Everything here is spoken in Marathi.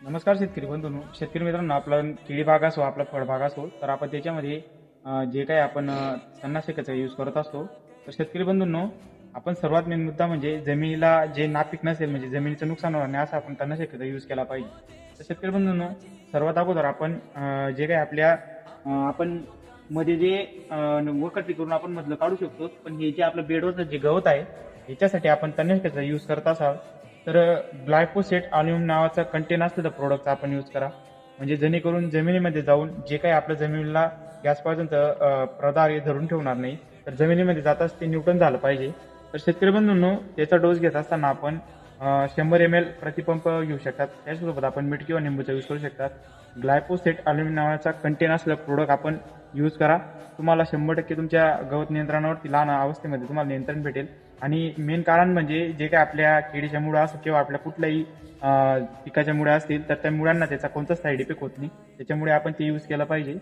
नमस्कार शेतकरी बंधूंनो, शेतकरी मित्रांनो, आपला केळी बाग असो, आपला फळबाग असो, तर आपण त्याच्यामध्ये जे काही आपण तणनाशकाचा यूज करत असतो. तर शेतकरी बंधूंनो, आपण सर्वात मेन मुद्दा म्हणजे जमिनीला जे नापीक नसेल, म्हणजे जमिनीचं नुकसान होणार नाही, असं आपण तणनाशकाचा यूज केला पाहिजे. तर शेतकरी बंधूंनो, सर्वात अगोदर आपण जे काही आपल्या आपण मध्ये जे वखरणी करून आपण मधलं काढू शकतो, पण हे जे आपलं बेडवरचं जे गवत आहे, याच्यासाठी आपण तणनाशकाचा यूज करत असाल तर ग्लायफोसेट अल्युमिनियम नावाचा कंटेन असलेलं प्रोडक्ट आपण यूज करा. म्हणजे जेणेकरून जमिनीमध्ये जाऊन जे काही आपल्या जमिनीला गॅसपर्यंत प्रदार हे धरून ठेवणार नाही, तर जमिनीमध्ये जाताच ते न्यूट्रन झालं पाहिजे. तर शेतकरी बंधूंनो, त्याचा डोस घेत असताना आपण 100 ml प्रतिपंप घेऊ शकतात. त्याचसोबत आपण मीठ किंवा निंबूचा यूज करू शकतात. ग्लायफोसेट अल्युमिनियम नावाचा कंटेन असलेला प्रोडक्ट आपण यूज करा. तुम्हाला 100% तुमच्या गवत नियंत्रणावरती लहान अवस्थेमध्ये तुम्हाला नियंत्रण भेटेल. आणि मेन कारण म्हणजे जे काही आपल्या केळीच्या मुळा असो किंवा आपल्या कुठल्याही पिकाच्या मुळ्या असतील, तर त्या मुळांना त्याचा कोणताच साईड इफेक्ट होत नाही. त्याच्यामुळे आपण ते यूज केलं पाहिजे.